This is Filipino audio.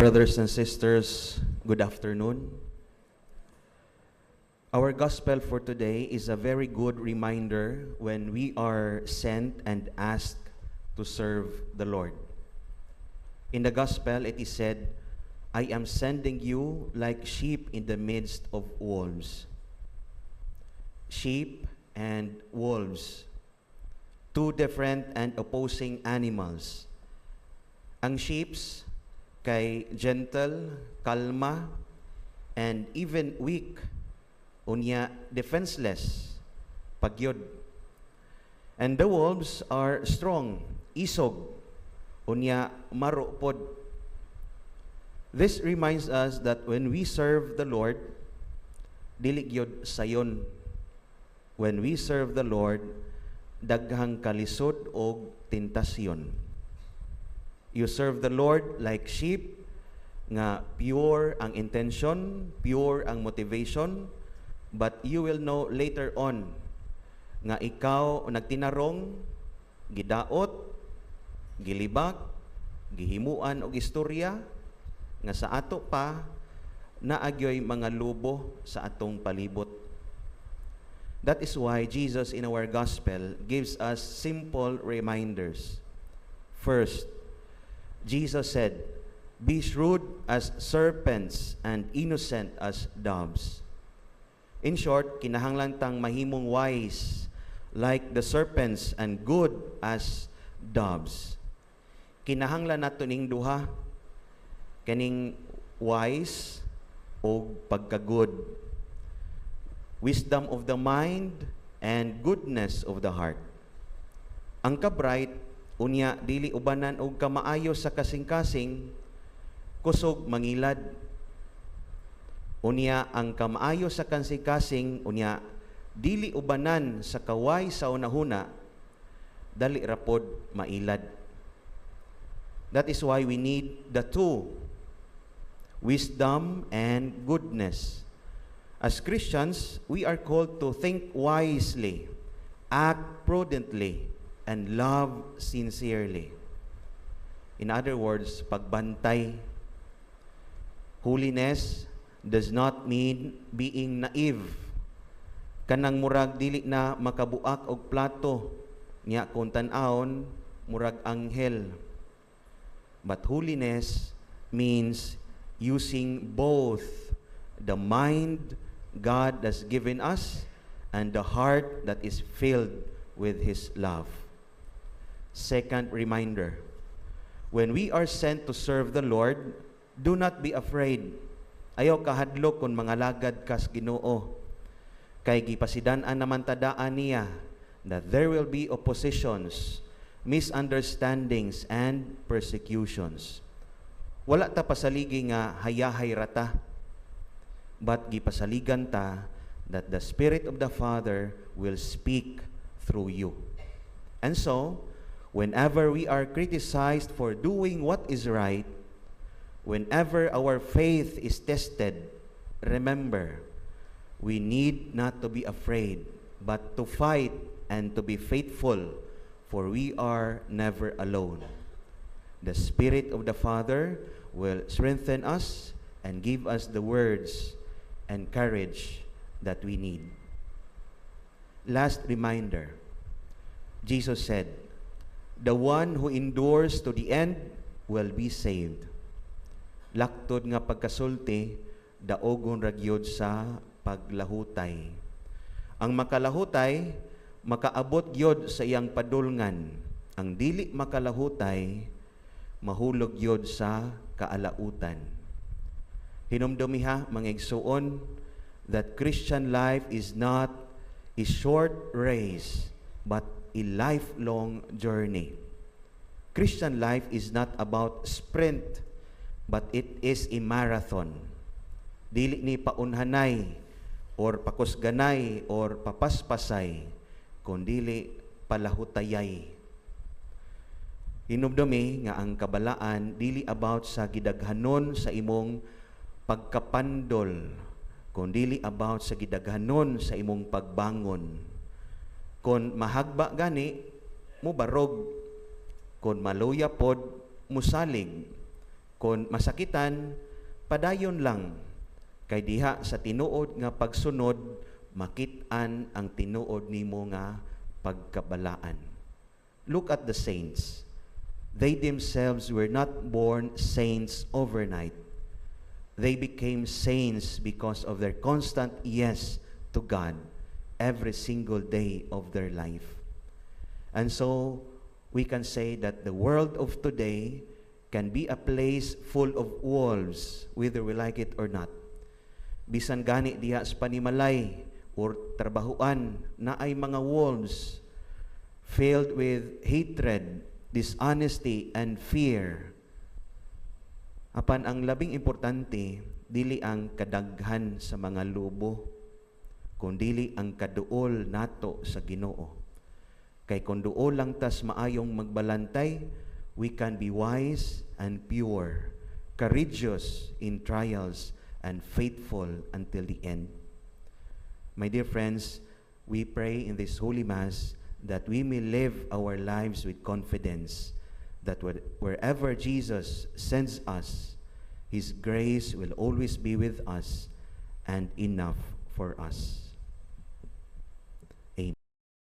Brothers and sisters, good afternoon. Our gospel for today is a very good reminder when we are sent and asked to serve the Lord. In the gospel, it is said, I am sending you like sheep in the midst of wolves. Sheep and wolves, two different and opposing animals. Ang sheeps kay gentle, kalma, and even weak, unya defenseless, pagyod. And the wolves are strong, isog, unya marupod. This reminds us that when we serve the Lord, dili gyud sayon. When we serve the Lord, daghang kalisod og tentasyon. You serve the Lord like sheep, nga pure ang intention, pure ang motivation, but you will know later on nga ikaw nagtinarong, gidaot, gilibak, gihimuan og istorya, nga sa ato pa naagyoy mga lubo sa atong palibot. That is why Jesus in our gospel gives us simple reminders. First, Jesus said, be shrewd as serpents and innocent as doves. In short, kinahanglan tang mahimong wise like the serpents and good as doves. Kinahanglan nato ning duha, kaning wise o pagka-good. Wisdom of the mind and goodness of the heart. Ang kabright, unya dili ubanan og kamaayo sa kasing-kasing, kusog mangilad. Unya ang kamaayo sa kasing-kasing, unya dili ubanan sa kaway sa unahuna, dali rapod mailad. That is why we need the two, wisdom and goodness. As Christians, we are called to think wisely, act prudently, and love sincerely. In other words, pagbantay. Holiness does not mean being naive. Kanang murag dili na makabuak og plato, nya kung tan-awon murag anghel. But holiness means using both the mind God has given us and the heart that is filled with His love. Second reminder, when we are sent to serve the Lord, do not be afraid. Ayaw kahadlok kung mga lagad kas Ginoo. Kay gipasidan-an naman tadaan niya that there will be oppositions, misunderstandings, and persecutions. Wala ta pasaligi nga hayahay rata, but gipasaligan ta that the Spirit of the Father will speak through you. And so, whenever we are criticized for doing what is right, whenever our faith is tested, remember, we need not to be afraid, but to fight and to be faithful, for we are never alone. The Spirit of the Father will strengthen us and give us the words and courage that we need. Last reminder, Jesus said, the one who endures to the end will be saved. Laktod nga pagkasulti, daogon ragyod sa paglahutay. Ang makalahutay, makaabot gyod sa iyang padulngan. Ang dili makalahutay, mahulog gyod sa kaalautan. Hinumdumiha, mga igsuon, that Christian life is not a short race, but a lifelong journey. Christian life is not about sprint, but it is a marathon. Dili ni paunhanay, or pakusganay, or papaspasay, kundili palahutayay. Hinumdumi nga ang kabalaan dili about sa gidaghanon sa imong pagkapandol, kundi about sa gidaghanon sa imong pagbangon. Kung mahagba gani, mo barog. Kung maluya pod, musalig. Kung masakitan, padayon lang. Kay diha sa tinuod nga pagsunod, makit-an ang tinuod nimo nga pagkabalaan. Look at the saints. They themselves were not born saints overnight. They became saints because of their constant yes to God every single day of their life. And so, we can say that the world of today can be a place full of wolves, whether we like it or not. Bisan gani diha sa panimalay or trabahuan na ay mga wolves filled with hatred, dishonesty, and fear. Apan ang labing importante, dili ang kadaghan sa mga lobo, kundi ang kaduol nato sa Ginoo. Kay kung duol lang tas maayong magbalantay, we can be wise and pure, courageous in trials, and faithful until the end. My dear friends, we pray in this Holy Mass that we may live our lives with confidence that wherever Jesus sends us, His grace will always be with us and enough for us.